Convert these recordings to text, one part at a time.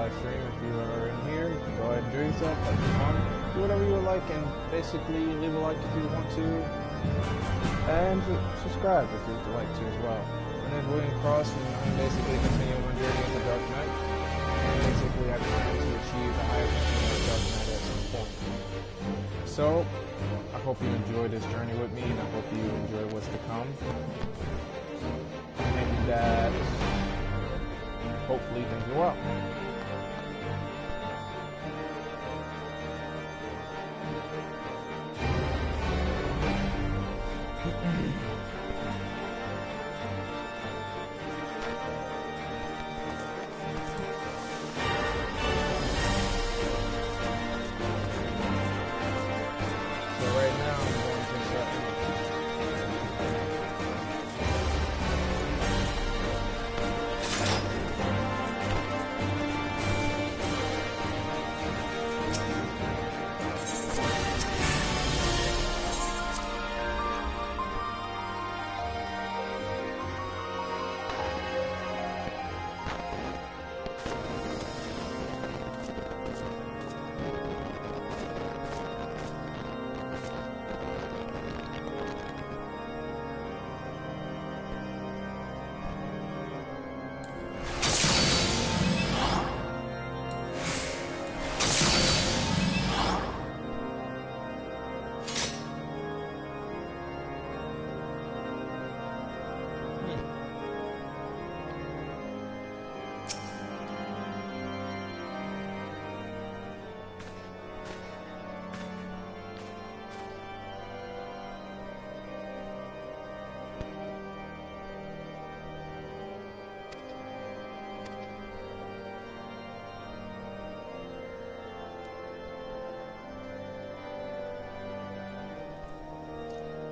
live stream. If you are in here, you can go ahead and join yourself, have some fun, do whatever you would like, and basically leave a like if you want to, and subscribe if you would like to as well. My name is William Cross, and I'm basically continuing my journey in the Dark Knight, and basically I'm trying to achieve the highest ranking of Dark Knight at some point. So, I hope you enjoy this journey with me, and I hope you enjoy what's to come. And that hopefully things go well.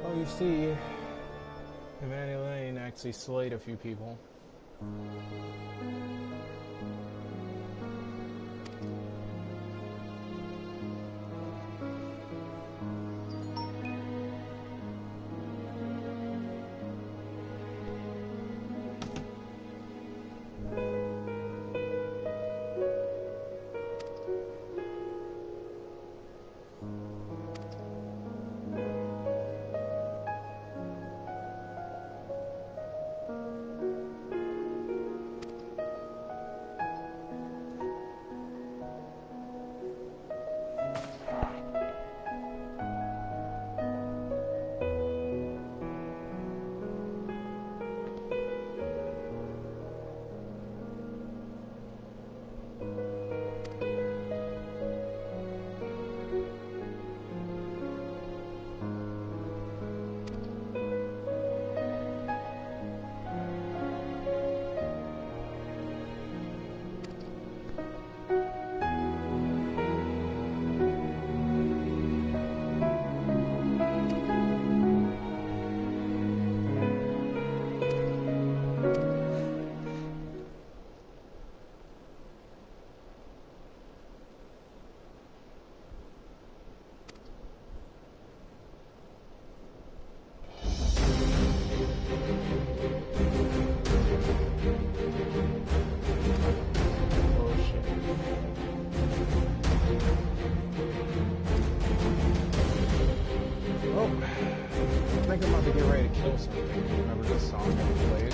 Well, you see, Emmanuel Lane actually slayed a few people. I think I'm about to get ready to kill something. Remember this song that we played? It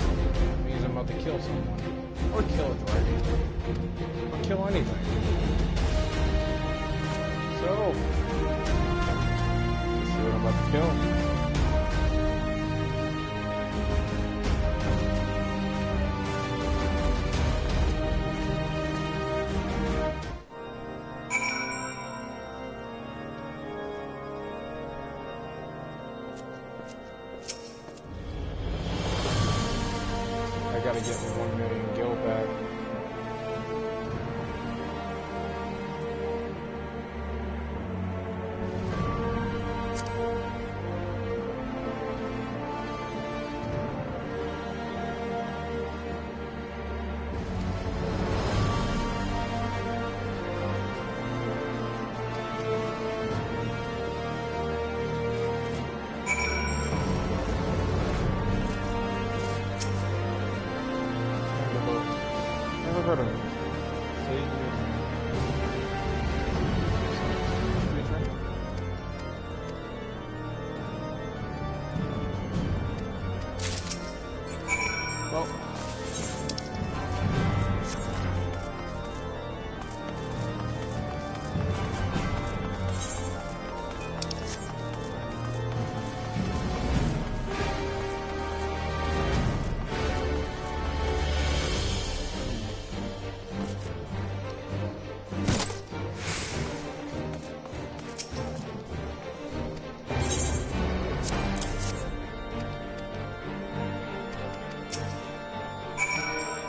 means I'm about to kill someone. Or kill a dragon. Or kill anything. So, let's see what I'm about to kill. Gotta get me 1 million gil back. Well,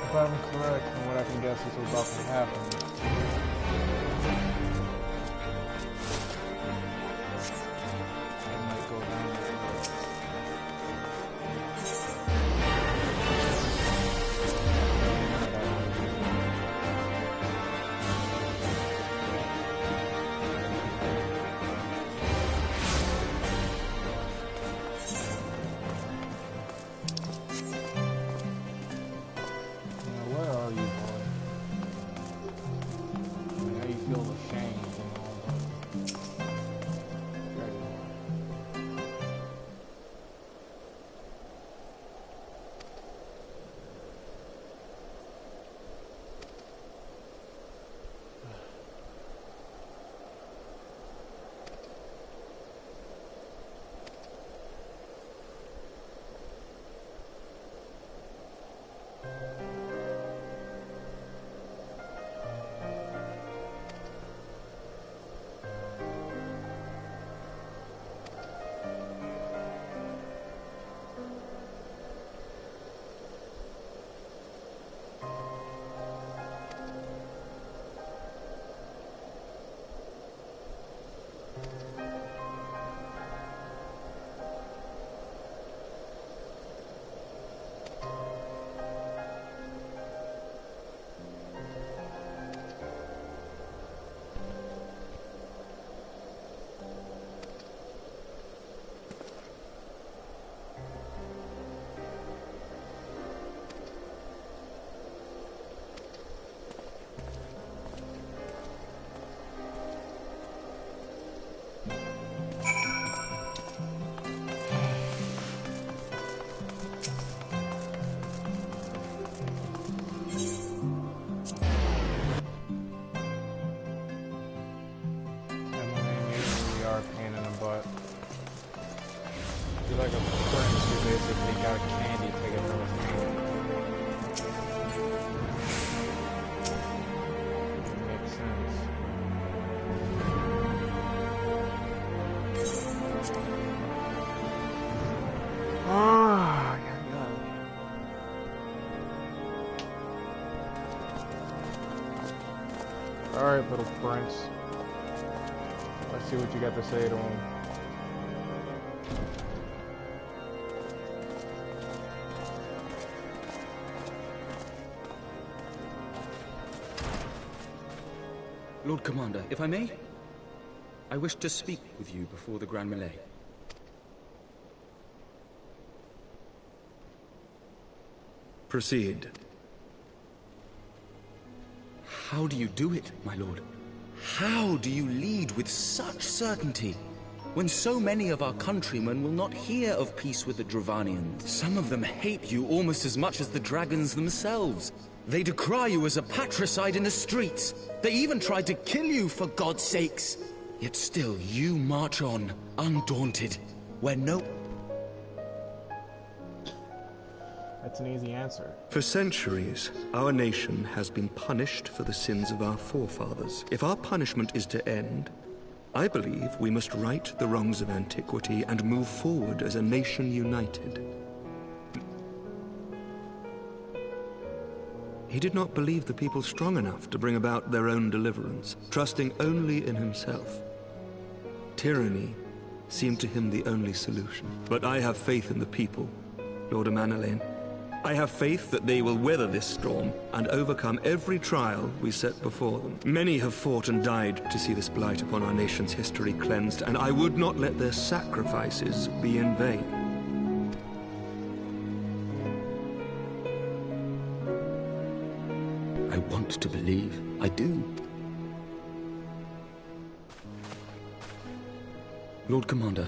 if I'm correct from what I can guess is about to happen. It might go down that way. Now, where are you, boy? I mean, how you feel ashamed and all that. There you are. You're like a prince who basically got candy taken from his hand. Makes sense. Ah, yeah. Alright, little prince. Let's see what you got to say to him. Lord Commander, if I may, I wish to speak with you before the Grand Melee. Proceed. How do you do it, my lord? How do you lead with such certainty, when so many of our countrymen will not hear of peace with the Dravanians? Some of them hate you almost as much as the dragons themselves. They decry you as a patricide in the streets. They even tried to kill you, for God's sakes. Yet still, you march on, undaunted, where no... That's an easy answer. For centuries, our nation has been punished for the sins of our forefathers. If our punishment is to end, I believe we must right the wrongs of antiquity and move forward as a nation united. He did not believe the people strong enough to bring about their own deliverance, trusting only in himself. Tyranny seemed to him the only solution. But I have faith in the people, Lord Amanalain. I have faith that they will weather this storm and overcome every trial we set before them. Many have fought and died to see this blight upon our nation's history cleansed, and I would not let their sacrifices be in vain. I want to believe. I do. Lord Commander,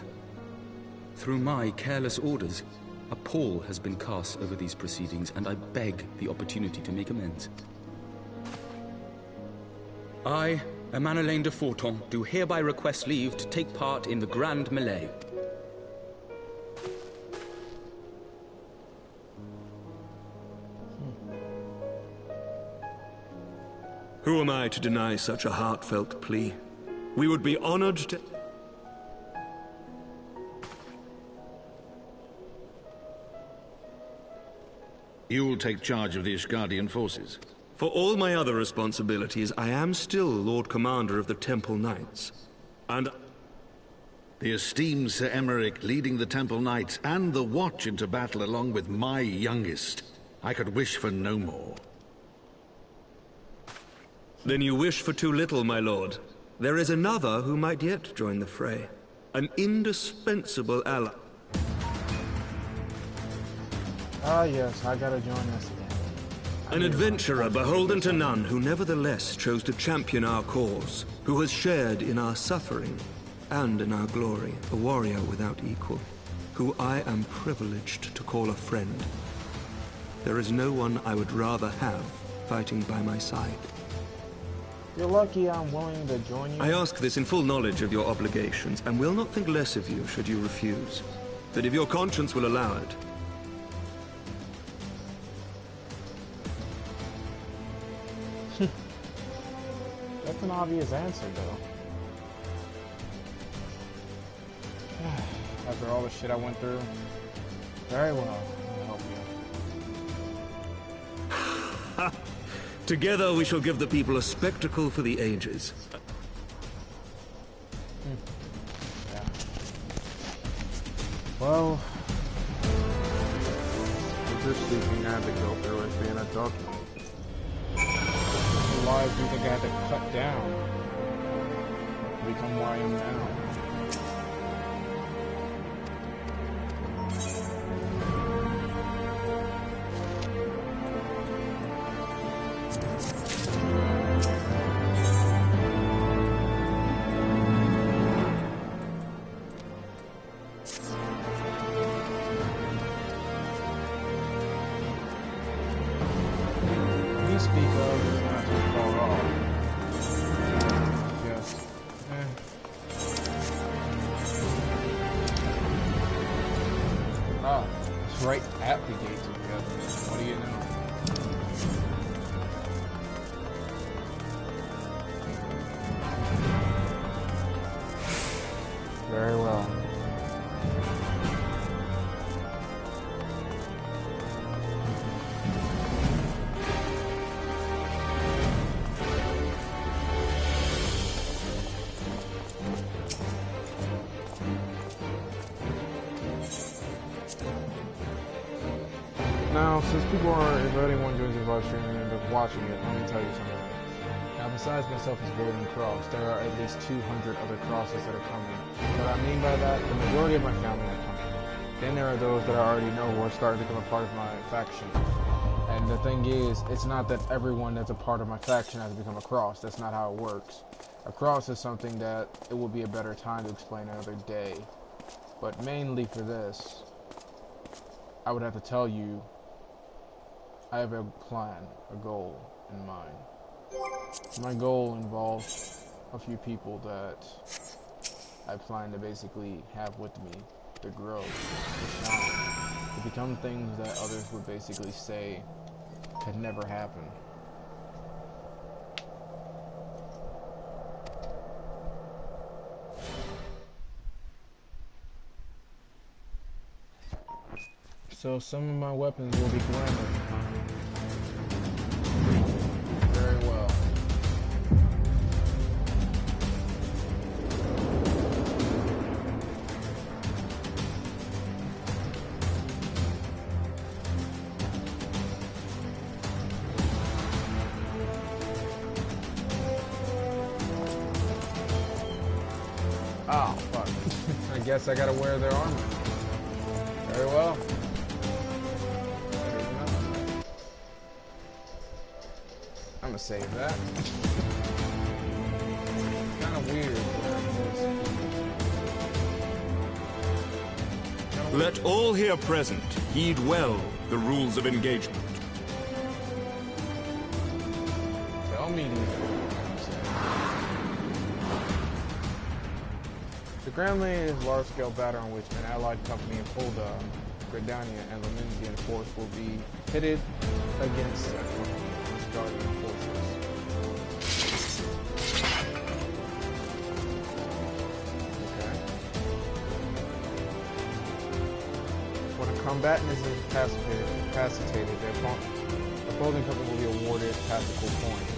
through my careless orders, a pall has been cast over these proceedings, and I beg the opportunity to make amends. I, Emanolain de Forton, do hereby request leave to take part in the Grand Melee. Who am I to deny such a heartfelt plea? We would be honored to... You'll take charge of the Ishgardian forces? For all my other responsibilities, I am still Lord Commander of the Temple Knights. And... The esteemed Sir Emeric leading the Temple Knights and the Watch into battle along with my youngest. I could wish for no more. Then you wish for too little, my lord. There is another who might yet join the fray. An indispensable ally. Ah, yes, I gotta join this again. An adventurer beholden to none, who nevertheless chose to champion our cause, who has shared in our suffering and in our glory, a warrior without equal, who I am privileged to call a friend. There is no one I would rather have fighting by my side. You're lucky I'm willing to join you. I ask this in full knowledge of your obligations, and will not think less of you should you refuse. But if your conscience will allow it, that's an obvious answer, though. After all the shit I went through, very well, I'll help you. together we shall give the people a spectacle for the ages. Yeah. Well, I'm just thinking I had to go through as being a dog. lives do you think I had to cut down to become where I am now? Right at the gates of heaven. What do you know? Very well. Now, since people are, if anyone joins this live stream and ends up watching it, let me tell you something. Now, besides myself as Golden Cross, there are at least 200 other crosses that are coming. What I mean by that, the majority of my family are coming. Then there are those that I already know who are starting to become a part of my faction. And the thing is, it's not that everyone that's a part of my faction has become a cross. That's not how it works. A cross is something that it will be a better time to explain another day. But mainly for this, I would have to tell you, I have a plan, a goal in mind. My goal involves a few people that I plan to basically have with me to grow, to shine, to become things that others would basically say could never happen. So some of my weapons will be glamour. Very well. Oh, fuck. I guess I gotta wear their armor. Very well. I'm gonna save that. Kind of weird. Let all here present heed well the rules of engagement. Tell me these. The Grand Line is a large-scale battle in which an allied company of Ulda, Gridania, and Lominsian force will be pitted against Guardian forces. Okay. When a combatant is incapacitated, the opposing company will be awarded tactical points.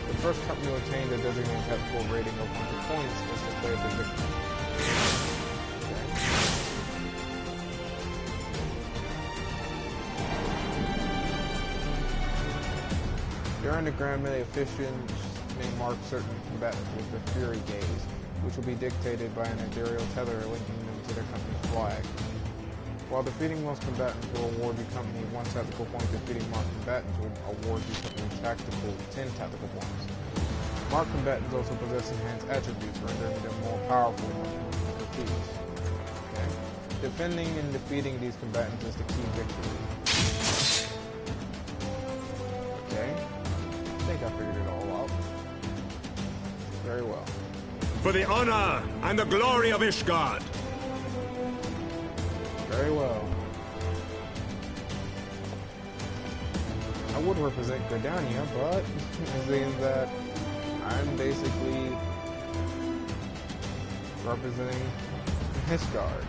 The first company to attain the designated tactical rating of 100 points is declared the victor. During the Grand Melee, officials may mark certain combatants with the Fury Gaze, which will be dictated by an ethereal tether linking them to their company's flag. While defeating most combatants will award the company 1 tactical point, defeating marked combatants will award the company 10 tactical points. Marked combatants also possess enhanced attributes, rendering them more powerful in defeats. Okay. Defending and defeating these combatants is the key victory. Okay. I think I figured it all out. Very well. For the honor and the glory of Ishgard! Very well. I would represent Gridania, but it seems that I'm basically representing Ishgard.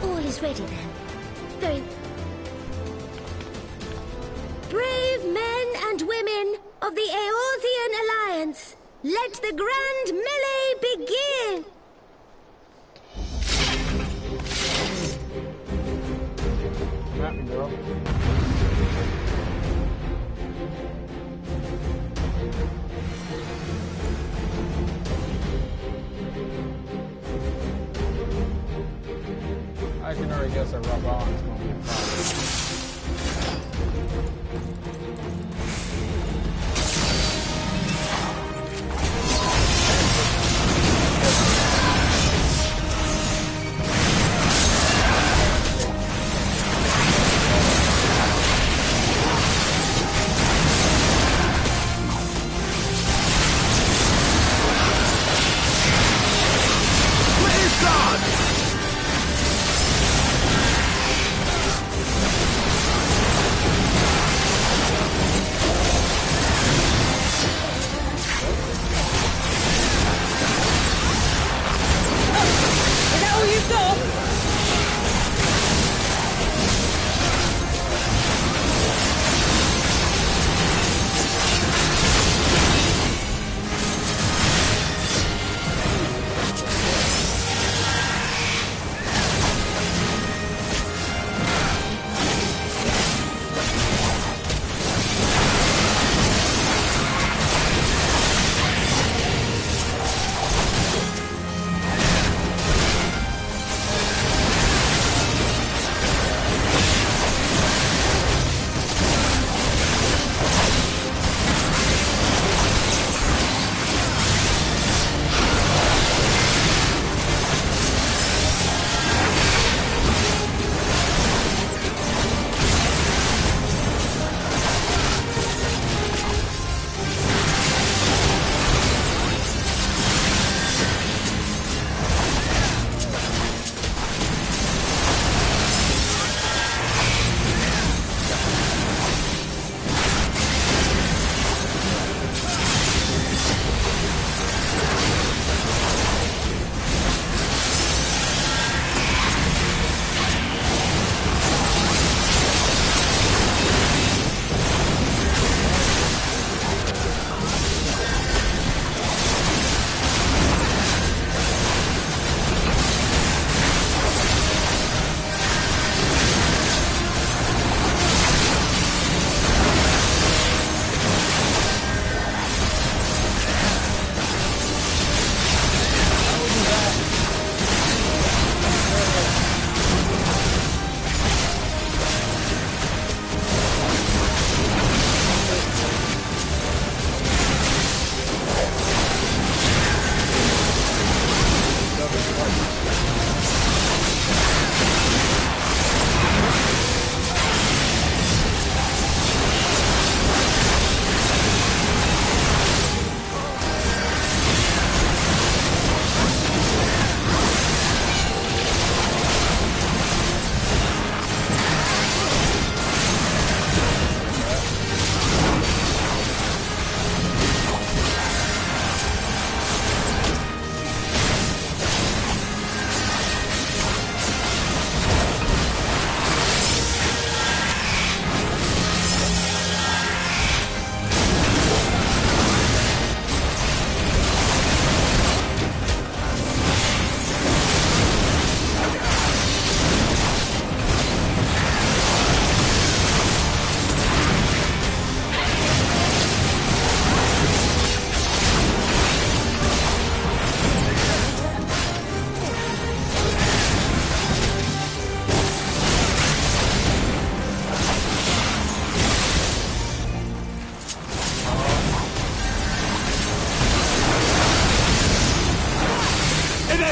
All is ready then. Very... Brave men and women of the Eorzean Alliance, let the grand melee begin! Map me, girl. I can already guess that Rabban's going to be a problem.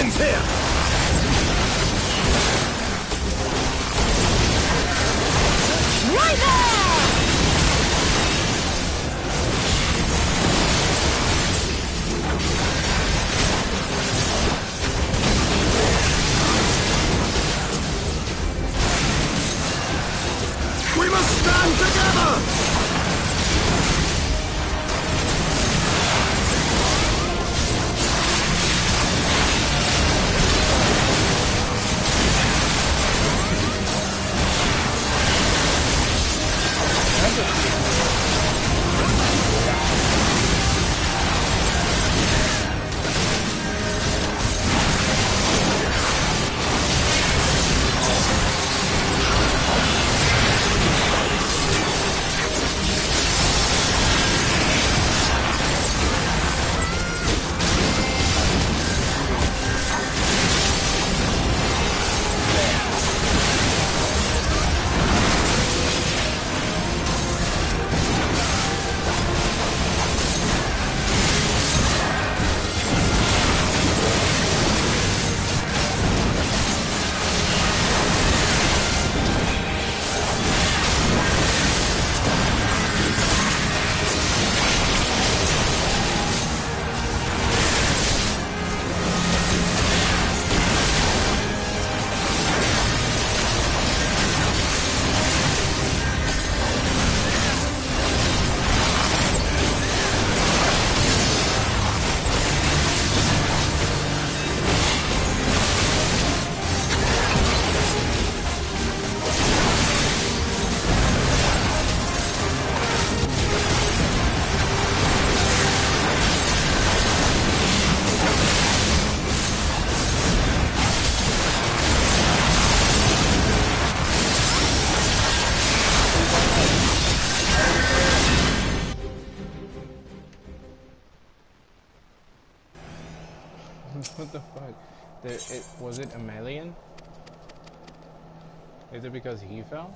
He's here! Right there! We must stand together! What the fuck? Was it Aemelian? Is it because he fell?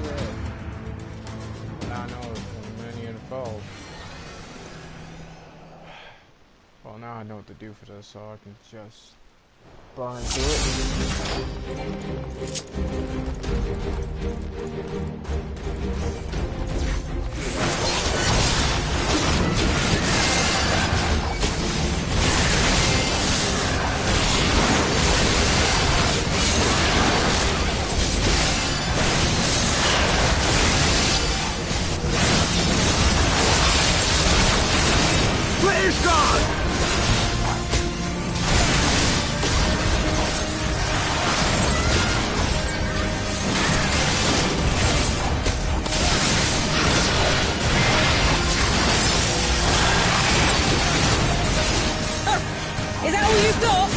Yeah. Now I know Aemelian fell. Well, now I know what to do for this, so I can just burn through Please, God! Is that all you've got?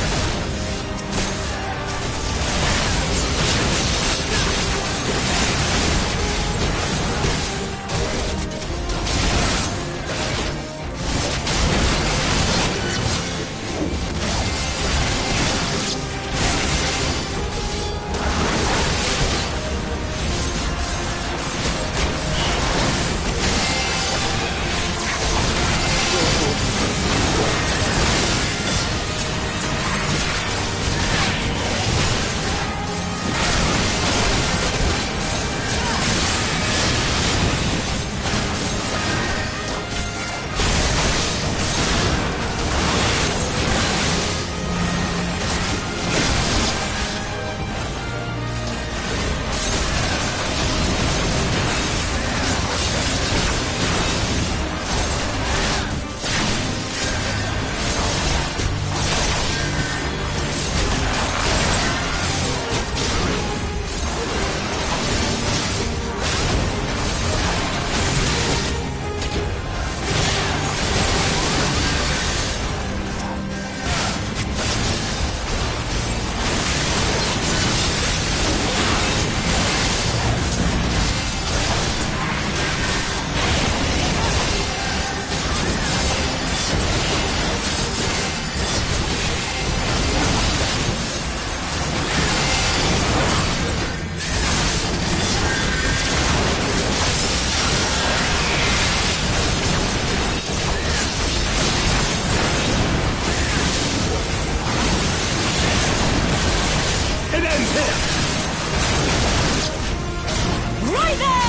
Right there!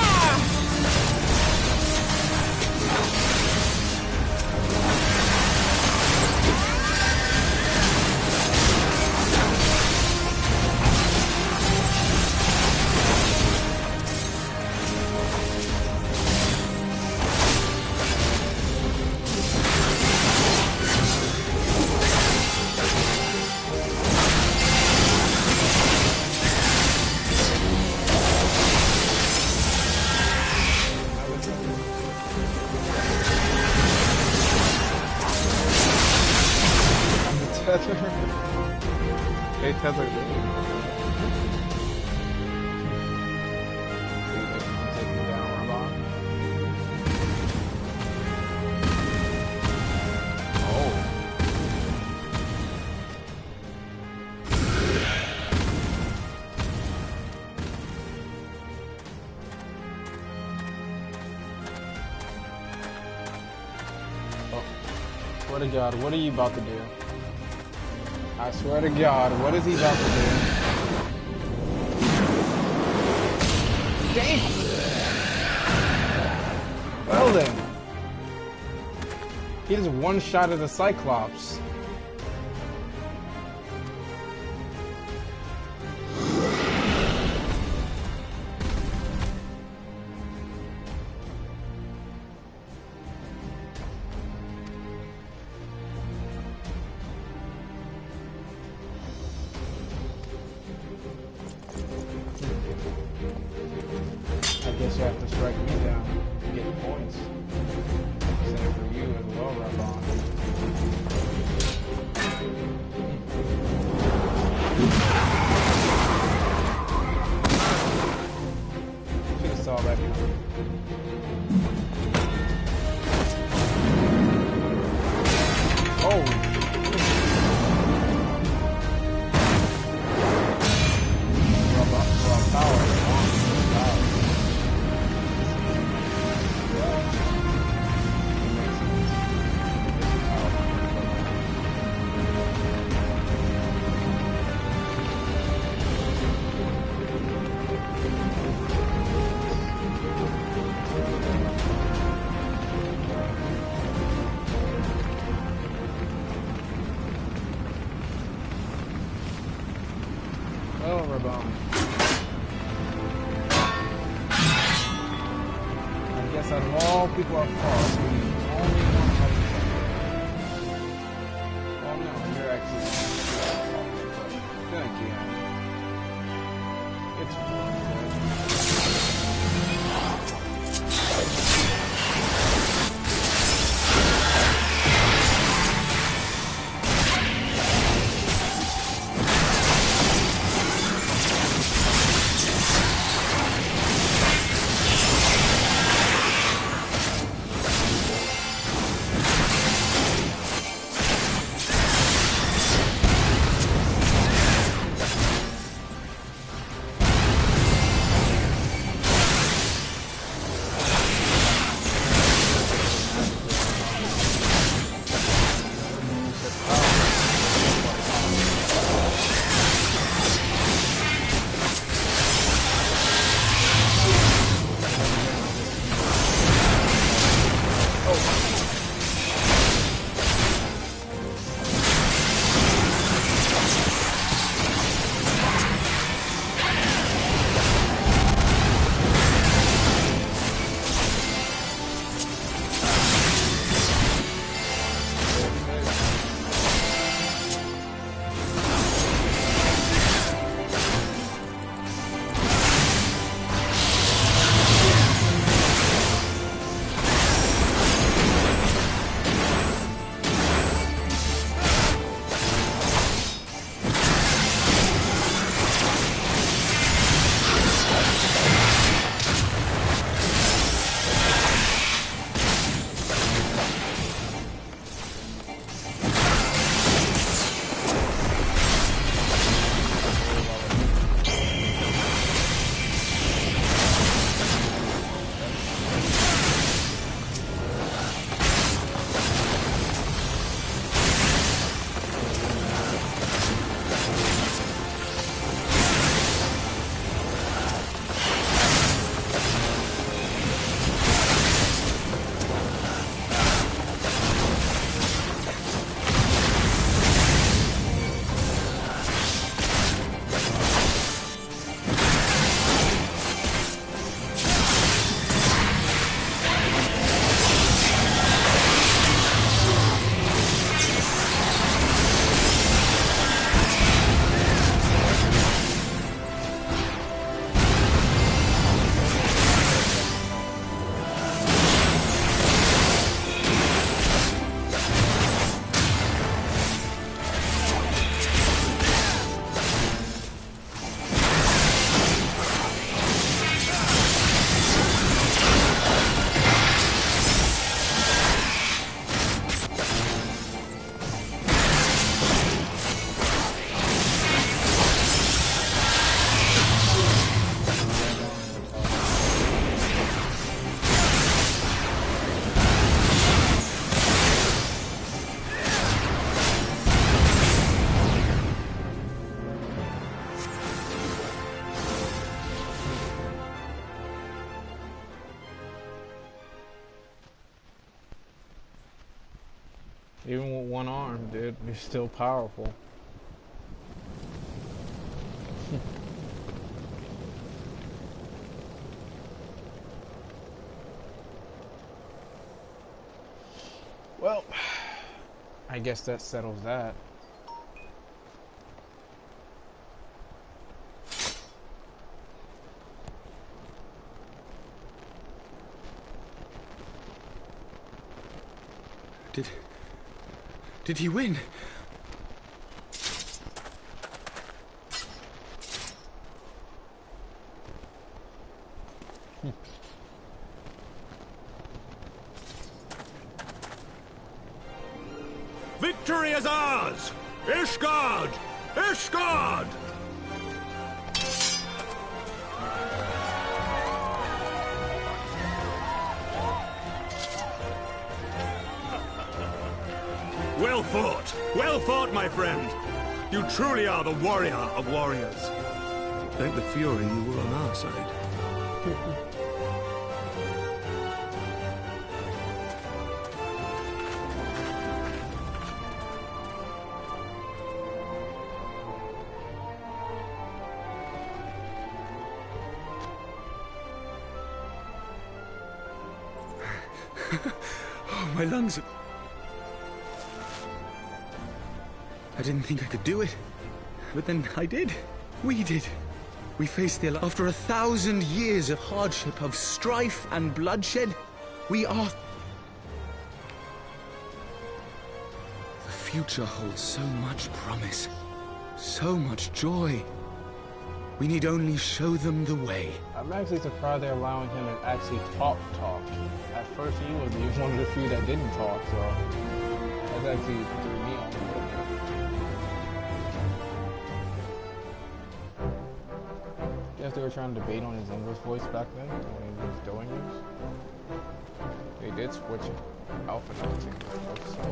Hey, Tether. I'm taking you down, Rabon. Oh. Oh. Swear to God, what are you about to do? I swear to God, what is he about to do? Damn! Well then. He just one-shotted the Cyclops. I guess you have to strike me down to get points. Same for you as well, Rabon. Should have saw that coming. Oh! Raw power. Oh, Rabon. I guess out of all people I've fought, you're the only one like that. Oh no, you're actually... Thank you. It's fun. Even with one arm, dude, you're still powerful. Well, I guess that settles that. Did he win? Victory is ours! Ishgard! Ishgard! Well fought! Well fought, my friend! You truly are the warrior of warriors. Thank the Fury you were on our side. Oh, my lungs. I didn't think I could do it, but then I did. We did. We faced the after 1,000 years of hardship, of strife and bloodshed. We are. The future holds so much promise, so much joy. We need only show them the way. I'm actually surprised they're allowing him to actually talk. At first, he was one of the few that didn't talk, so that's actually threw me off a little bit. Guess they were trying to debate on his English voice back then when he was doing this. They did switch Alpha Knight to English, so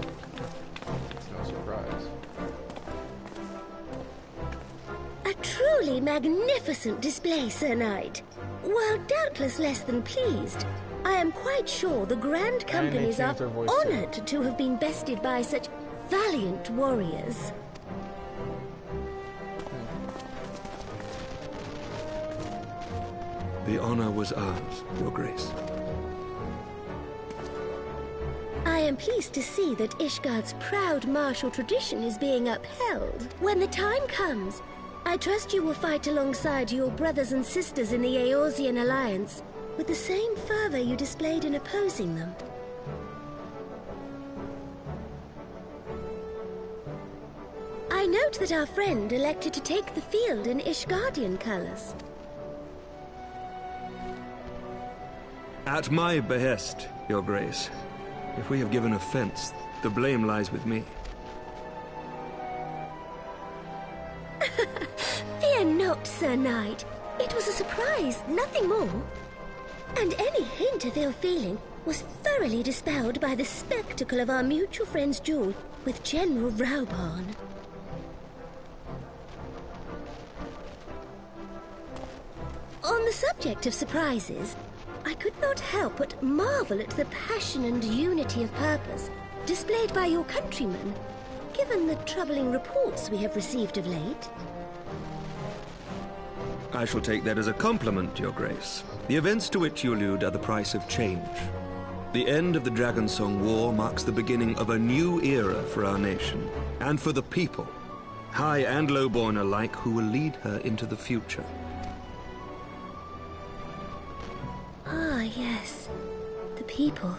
it's no surprise. A truly magnificent display, Sir Knight. While doubtless less than pleased, I am quite sure the Grand Companies are honored to have been bested by such valiant warriors. The honor was ours, Your Grace. I am pleased to see that Ishgard's proud martial tradition is being upheld. When the time comes, I trust you will fight alongside your brothers and sisters in the Eorzean Alliance with the same fervor you displayed in opposing them. I note that our friend elected to take the field in Ishgardian colors. At my behest, Your Grace. If we have given offense, the blame lies with me. Fear not, Sir Knight. It was a surprise, nothing more. And any hint of ill feeling was thoroughly dispelled by the spectacle of our mutual friend's duel with General Raubarn. On the subject of surprises, I could not help but marvel at the passion and unity of purpose displayed by your countrymen, given the troubling reports we have received of late. I shall take that as a compliment, Your Grace. The events to which you allude are the price of change. The end of the Dragonsong War marks the beginning of a new era for our nation, and for the people, high and lowborn alike, who will lead her into the future. Ah, yes. The people.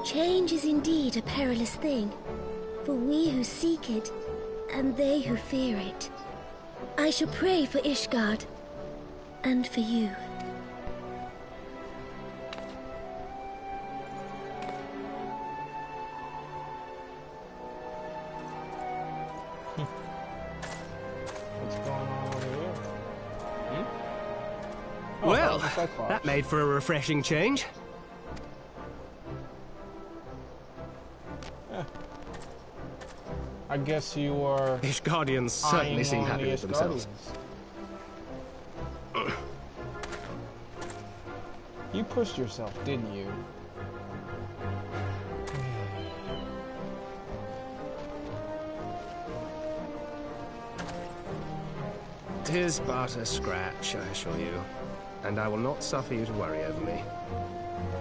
Change is indeed a perilous thing, for we who seek it, and they who fear it. I shall pray for Ishgard, and for you. What's going on over here? Oh, Well, Cyclops. that made for a refreshing change. I guess you are Ishgardians certainly seem eyeing on happy the with themselves. Ishgardians. You pushed yourself, didn't you? It is but a scratch, I assure you. And I will not suffer you to worry over me.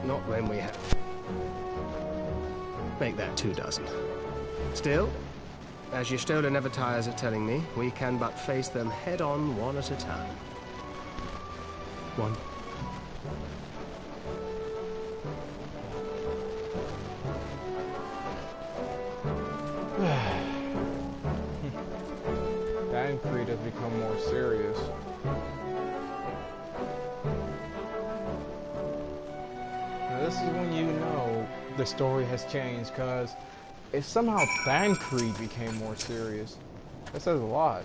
Not when we have... Make that 24. Still, as Y'shtola never tires of telling me, we can but face them head-on one at a time. One. Thancred has become more serious. Now this is when you know the story has changed, because if somehow Thancred became more serious, that says a lot.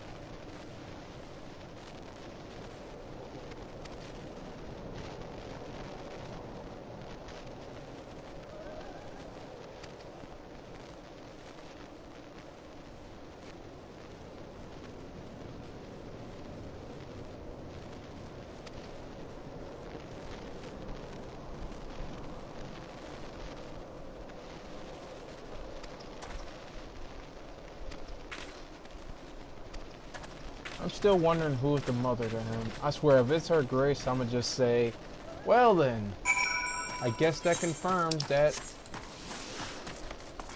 I'm still wondering who's the mother to him. I swear, if it's her Grace, I'ma just say, well then, I guess that confirms that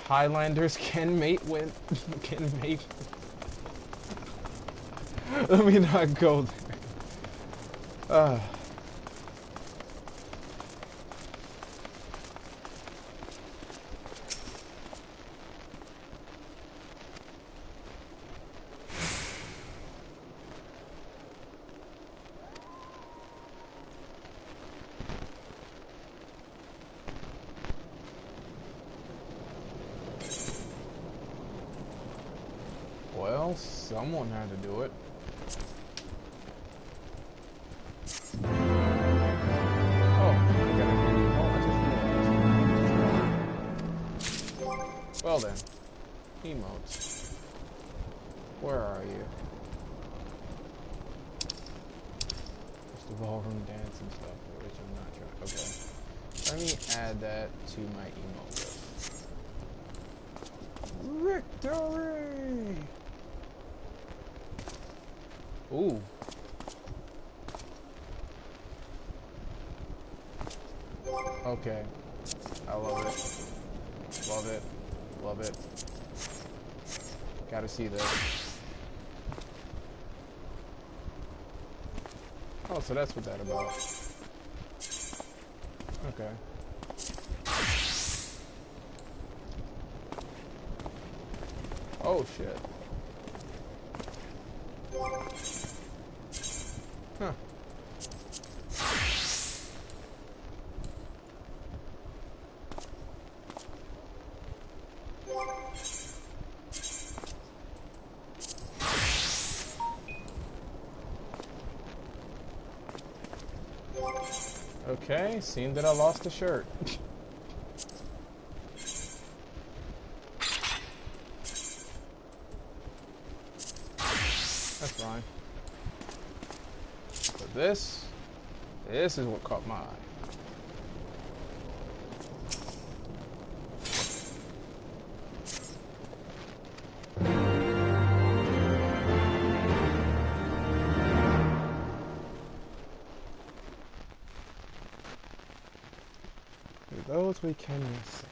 Highlanders can mate with, Let me not go there. Well, someone had to do it. Oh, I gotta do. Oh, I just did it. Well then, emotes. Where are you? Just the ballroom dance and stuff, which I'm not trying. Okay, let me add that to my emote list. Victory! Ooh. Okay. I love it. Love it. Love it. Gotta see this. Oh, so that's what that's about. Okay. Oh, shit. Huh. Okay, seemed that I lost the shirt. That's fine. But this is what caught my eye. Those we can miss.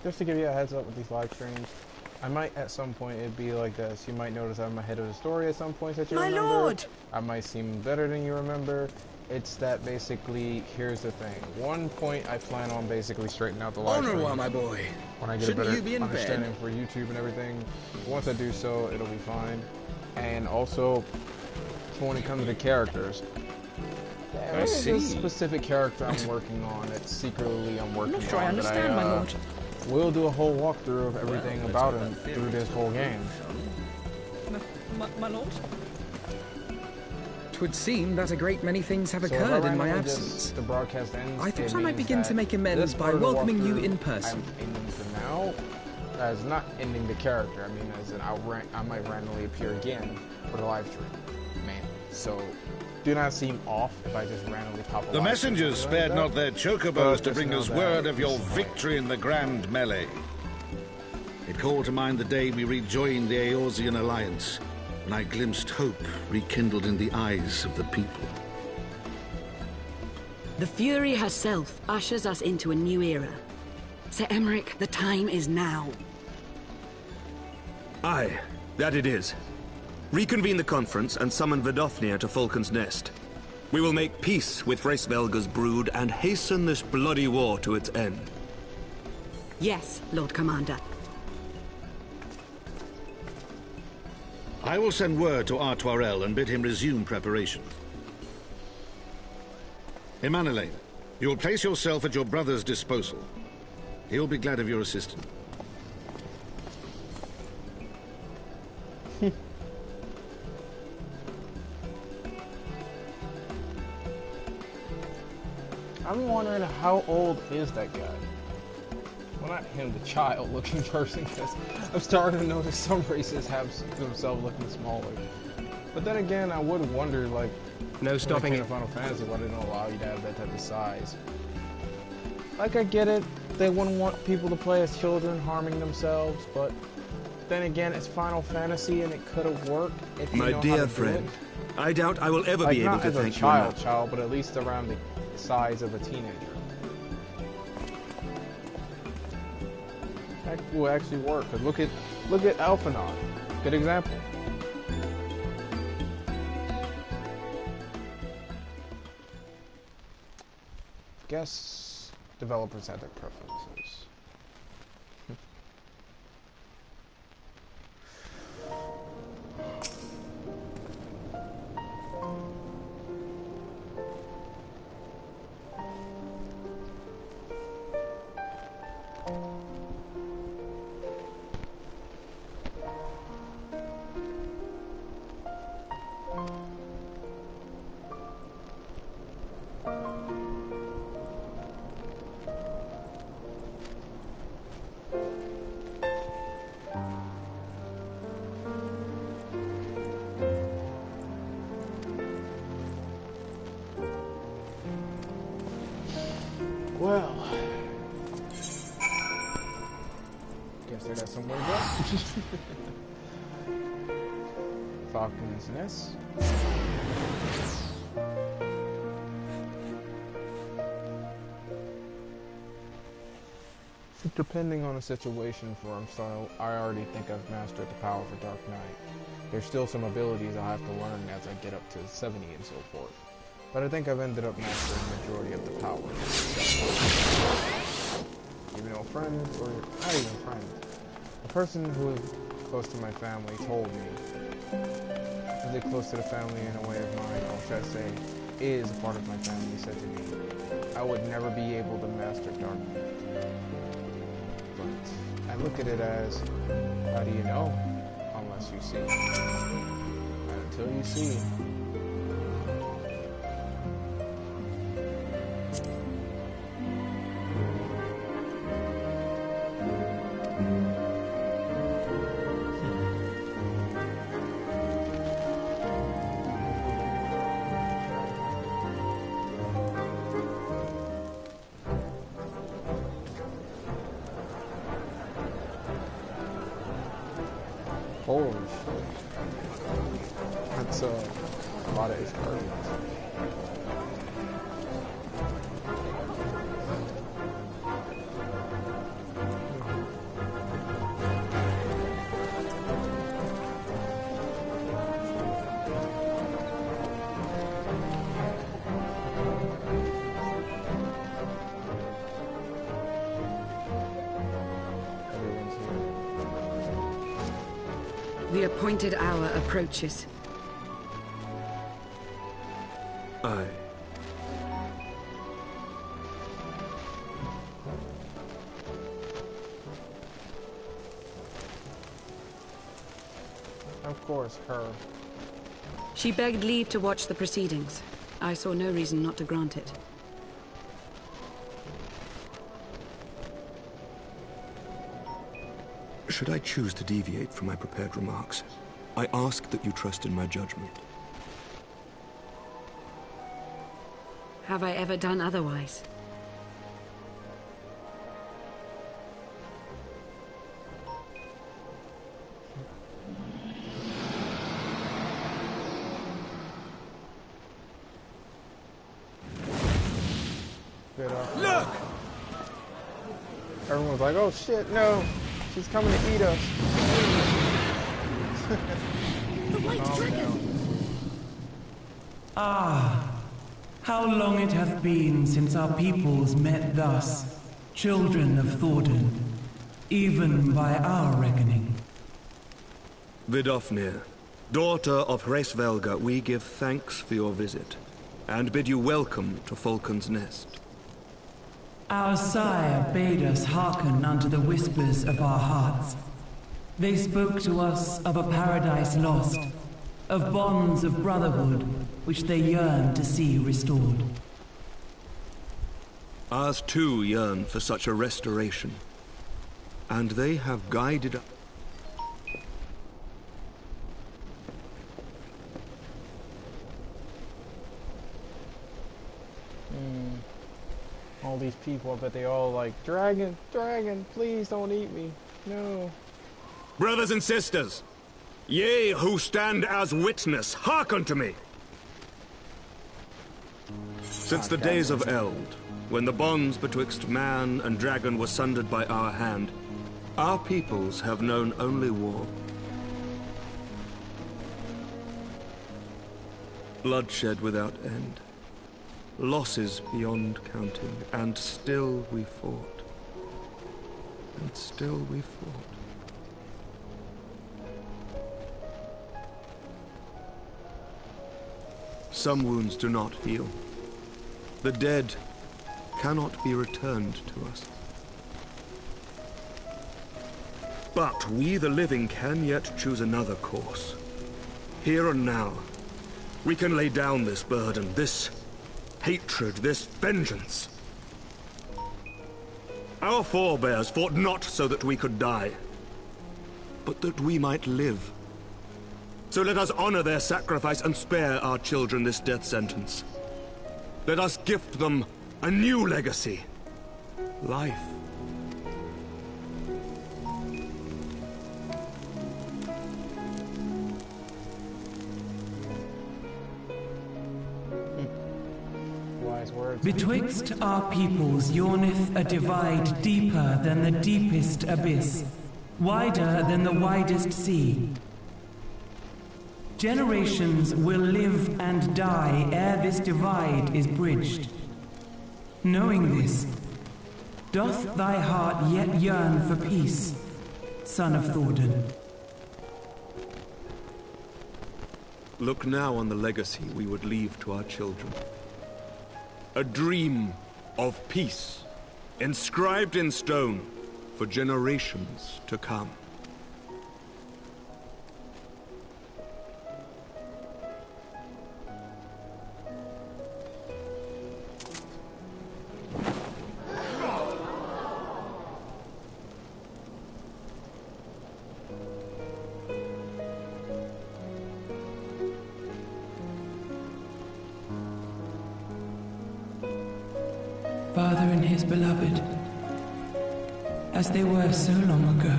Just to give you a heads up with these live streams, I might at some point it'd be like this. You might notice I'm ahead of the story at some points that you remember. My lord! I might seem better than you remember. It's that basically, here's the thing. One point I plan on basically straightening out the live stream. Honor, my boy. When I get a better understanding for YouTube and everything. Once I do so, it'll be fine. And also, when it comes to characters, there's a specific character I'm working on that secretly I'm working on. I'm not sure I understand, my lord. We'll do a whole walkthrough of everything about him through this whole game. My lord? 'Twould seem that a great many things have occurred in my absence. The broadcast ends, I thought I might begin to make amends by welcoming you in person. I'm aiming for now, as not ending the character. I mean, as an I might randomly appear again for the live stream, mainly. So do not seem off if I just randomly pop a The messengers spared not their chocobos to bring us word of your victory in the grand melee. It called to mind the day we rejoined the Eorzean Alliance, when I glimpsed hope rekindled in the eyes of the people. The Fury herself ushers us into a new era. Sir Emmerich, the time is now. Aye, that it is. Reconvene the conference and summon Vidofnir to Falcon's Nest. We will make peace with Hraesvelga's brood and hasten this bloody war to its end. Yes, Lord Commander. I will send word to Artoirel and bid him resume preparation. Emanelaine, you will place yourself at your brother's disposal. He'll be glad of your assistance. I'm wondering how old is that guy? Well, not him, the child-looking person, because I'm starting to notice some races have themselves looking smaller. But then again, I would wonder, like, no stopping in Final Fantasy, why they don't allow you to have that type of size. Like, I get it, they wouldn't want people to play as children harming themselves, but then again, it's Final Fantasy and it could have worked if you know how to do it. My dear friend, I doubt I will ever be able to thank you enough. Not as a child, but at least around the size of a teenager. That will actually work. Cause look at Alphinaud. Good example. Guess developers have their preferences. Well, guess I got somewhere to go. Falcon's Nest. Depending on the situation for him, so I already think I've mastered the power for Dark Knight. There's still some abilities I'll have to learn as I get up to 70 and so forth. But I think I've ended up mastering the majority of the power. Even though a friend, or not even a friend, a person who is close to my family told me, is it close to the family in a way of mine, or should I say, is a part of my family, said to me, I would never be able to master Dark Knight. But I look at it as, how do you know? Unless you see. And until you see. Holy shit. That's a lot of experience. The appointed hour approaches. Aye. Of course, her. She begged leave to watch the proceedings. I saw no reason not to grant it. should I choose to deviate from my prepared remarks, I ask that you trust in my judgment. Have I ever done otherwise? Look! Everyone's like, oh shit, no! She's coming to eat us. The white dragon! Ah, how long it hath been since our peoples met thus, children of Thordan, even by our reckoning. Vidofnir, daughter of Hraesvelga, we give thanks for your visit, and bid you welcome to Falcon's Nest. Our sire bade us hearken unto the whispers of our hearts. They spoke to us of a paradise lost, of bonds of brotherhood which they yearned to see restored. Ours too yearn for such a restoration, and they have guided us. All these people, I bet they all like, dragon, dragon, please don't eat me. No. Brothers and sisters, ye who stand as witness, hearken to me. Since the days of Eld, when the bonds betwixt man and dragon were sundered by our hand, our peoples have known only war. Bloodshed without end. Losses beyond counting, and still we fought. And still we fought. Some wounds do not heal. The dead cannot be returned to us. But we, the living, can yet choose another course. Here and now, we can lay down this burden, this hatred, this vengeance. Our forebears fought not so that we could die, but that we might live. So let us honor their sacrifice and spare our children this death sentence. Let us gift them a new legacy. Life. Betwixt our peoples yawneth a divide deeper than the deepest abyss, wider than the widest sea. Generations will live and die ere this divide is bridged. Knowing this, doth thy heart yet yearn for peace, son of Thordan? Look now on the legacy we would leave to our children. A dream of peace, inscribed in stone for generations to come. Father and his beloved, as they were so long ago,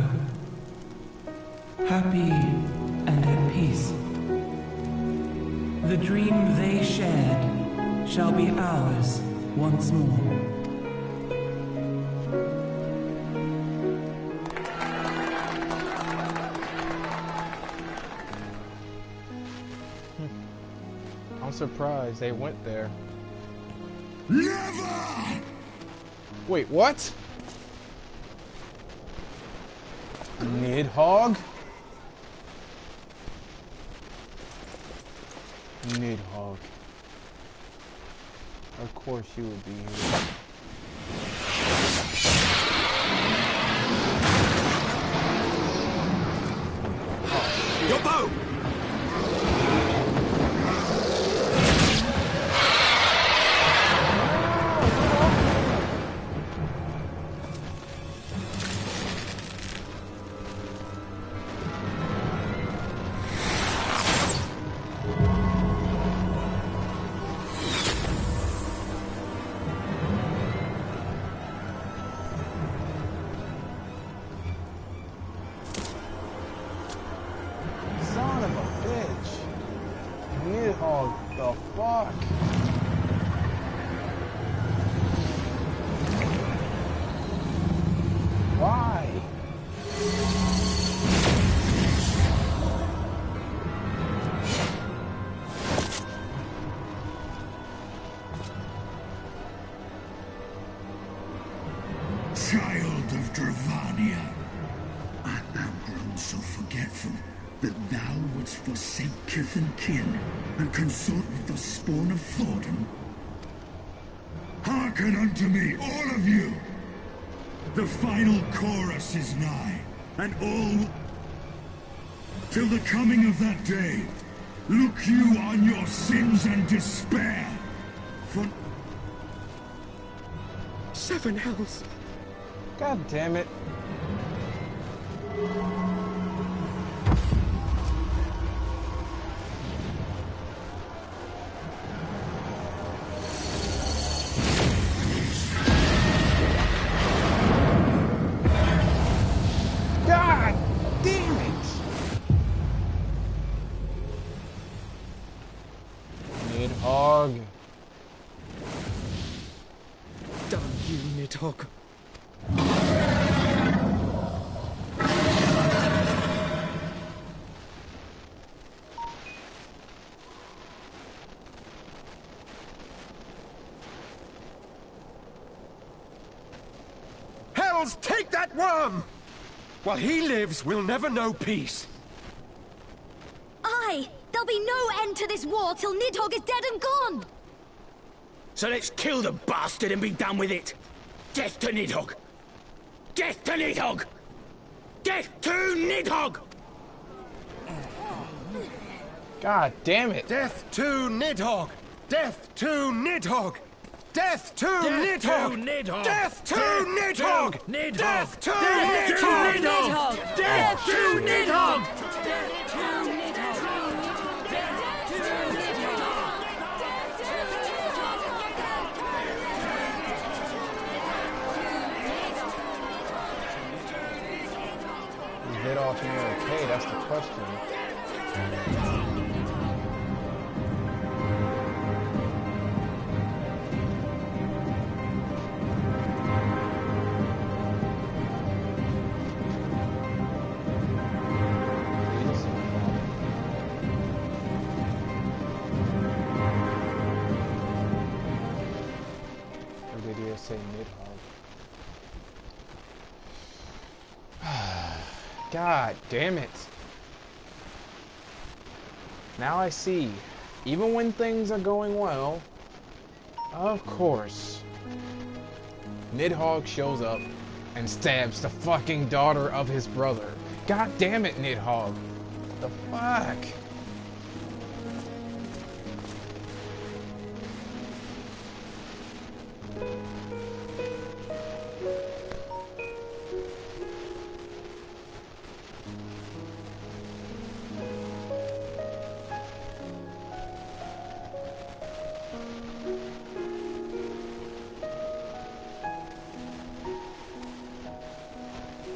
happy and at peace. The dream they shared shall be ours once more. I'm surprised they went there. Never! Wait, what? Nidhogg? Nidhogg. Of course you would be here. Your bow! child of Dravania, art thou grown so forgetful that thou wouldst forsake kith and kin and consort with the spawn of Thornton? Hearken unto me, all of you! The final chorus is nigh, and all... Till the coming of that day, look you on your sins and despair, for... 7 hells. God damn it. God damn it. Nidhogg. Damn you, Nidhogg. Hells, take that worm! While he lives, we'll never know peace. Aye! There'll be no end to this war till Nidhogg is dead and gone! So let's kill the bastard and be done with it. Death to Nidhogg! Death to Nidhogg! Death to Nidhogg! God damn it! Death to Nidhogg! Death to Nidhogg! Death to Nidhogg! Death to Nidhogg! Death to Nidhogg! Death to Nidhogg! Is Vidolph near okay? That's the question. Or did he say Nidhogg? God damn it. Now I see. Even when things are going well, of course, Nidhogg shows up and stabs the fucking daughter of his brother. God damn it, Nidhogg. The fuck?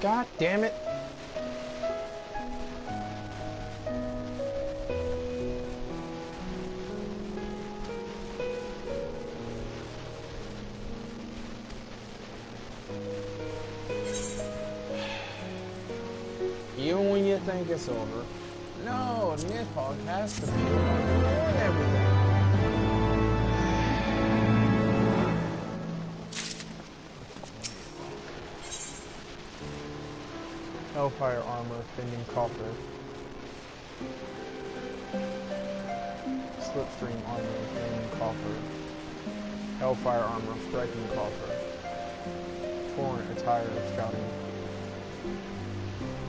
God damn it. Even when you think it's over, no, Nidhogg has to be doing everything. Hellfire armor, bending coffer. Slipstream armor, bending coffer. Hellfire armor, striking coffer. Foreign attire, scouting.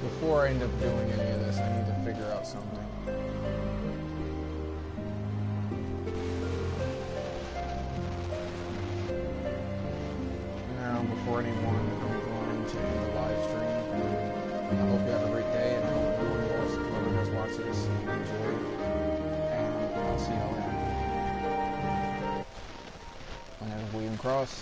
Before I end up doing any of this, I need to figure out something. Now, before anyone, I'm going to end the live stream. I hope you have a great day, and I hope everyone else watches this enjoy. And I'll see y'all later. Whenever we cross.